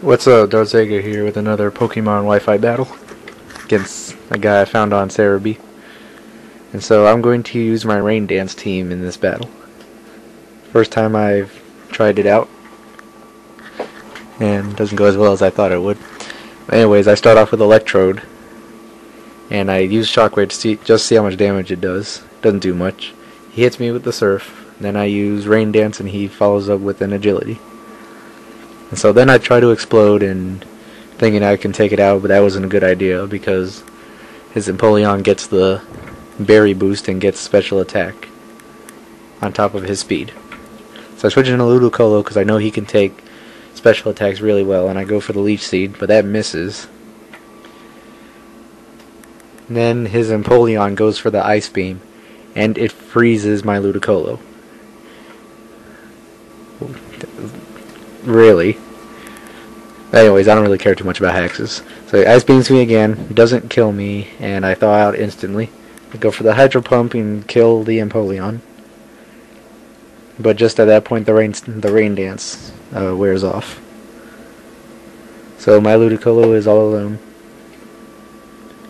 What's up, Dartzega here with another Pokemon Wi-Fi battle against a guy I found on Cerebi. And so I'm going to use my Rain Dance team in this battle. First time I've tried it out, and it doesn't go as well as I thought it would. But anyways, I start off with Electrode, and I use Shockwave to see how much damage it does. It doesn't do much. He hits me with the Surf, then I use Rain Dance and he follows up with an Agility. And so then I try to Explode and thinking I can take it out, but that wasn't a good idea because his Empoleon gets the Berry boost and gets special attack on top of his speed. So I switch into Ludicolo because I know he can take special attacks really well, and I go for the Leech Seed, but that misses. And then his Empoleon goes for the Ice Beam, and it freezes my Ludicolo. Really? Anyways, I don't really care too much about hexes. So he Ice Beams me again, he doesn't kill me, and I thaw out instantly. I go for the Hydro Pump and kill the Empoleon. But just at that point, the Rain Dance wears off. So my Ludicolo is all alone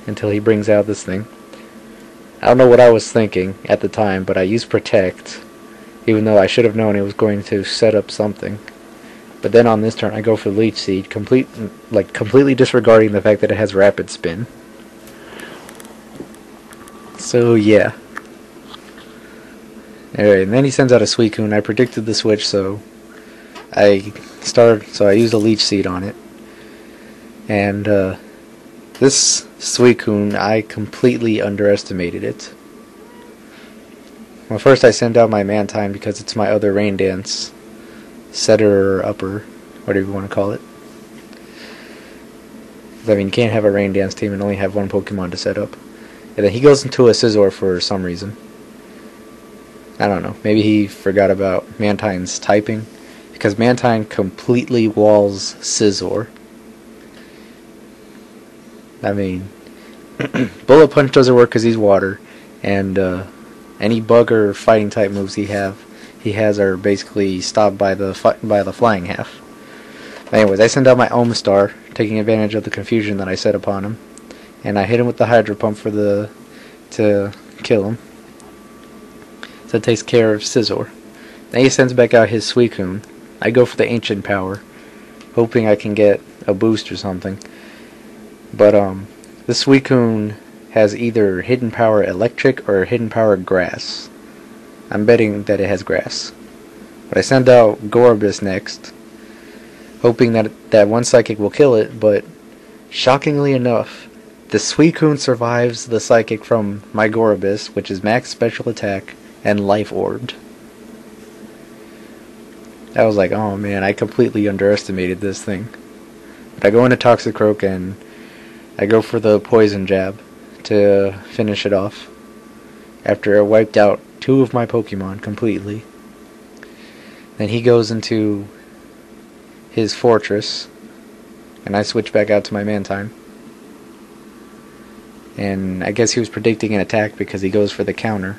until he brings out this thing. I don't know what I was thinking at the time, but I used Protect, even though I should have known it was going to set up something. But then on this turn, I go for Leech Seed, completely disregarding the fact that it has Rapid Spin. So yeah. Anyway, and then he sends out a Suicune. I predicted the switch, so I used a Leech Seed on it. And this Suicune, I completely underestimated it. Well, first I send out my Mantine because it's my other Rain Dance setter or upper, whatever you want to call it. I mean, you can't have a Rain Dance team and only have one Pokemon to set up. And then he goes into a Scizor for some reason. I don't know. Maybe he forgot about Mantine's typing, because Mantine completely walls Scizor. I mean, Bullet Punch doesn't work because he's water, and any bug or fighting type moves he has are basically stopped by the flying half. Anyways, I send out my Omastar, taking advantage of the confusion that I set upon him, and I hit him with the Hydro Pump to kill him. So it takes care of Scizor. Then he sends back out his Suicune. I go for the Ancient Power, hoping I can get a boost or something. But this Suicune has either Hidden Power Electric or Hidden Power Grass. I'm betting that it has Grass. But I send out Gorobus next, hoping that one Psychic will kill it, but shockingly enough, the Suicune survives the Psychic from my Gorobus, which is max special attack and life orbed. I was like, oh man, I completely underestimated this thing. But I go into Toxicroak and I go for the Poison Jab to finish it off after it wiped out two of my Pokemon completely. Then he goes into his Fortress, and I switch back out to my Mantine. And I guess he was predicting an attack because he goes for the counter.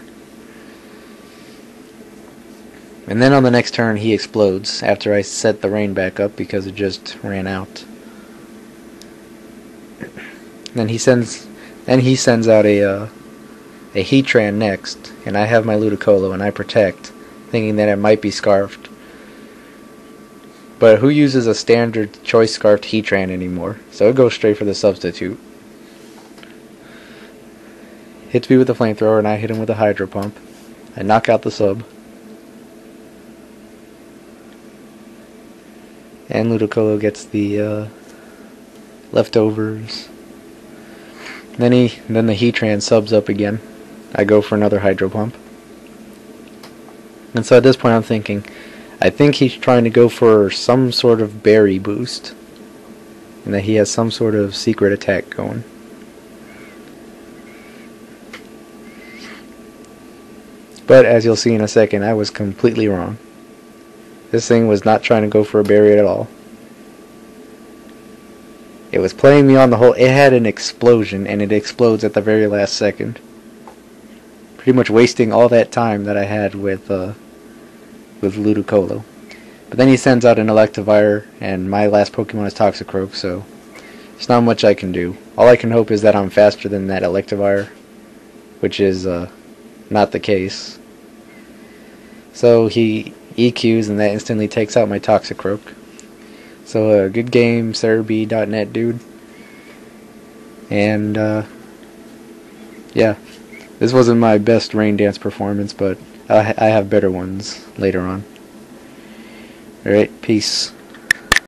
And then on the next turn he explodes after I set the rain back up because it just ran out. Then he sends out a Heatran next, and I have my Ludicolo and I Protect, thinking that it might be Scarfed. But who uses a standard choice Scarfed Heatran anymore? So it goes straight for the substitute. Hits me with the Flamethrower and I hit him with a Hydro Pump. I knock out the sub. And Ludicolo gets the leftovers. Then the Heatran subs up again. I go for another Hydro Pump. And so at this point I'm thinking, I think he's trying to go for some sort of Berry boost, and that he has some sort of secret attack going. But as you'll see in a second, I was completely wrong. This thing was not trying to go for a Berry at all. It was playing me on the whole. It had an explosion, and it explodes at the very last second. Pretty much wasting all that time that I had with Ludicolo. But then he sends out an Electivire, and my last Pokemon is Toxicroak, so there's not much I can do. All I can hope is that I'm faster than that Electivire, which is not the case. So he EQs, and that instantly takes out my Toxicroak. So good game, SirB.net dude. And yeah, this wasn't my best Rain Dance performance, but I have better ones later on. Alright, peace.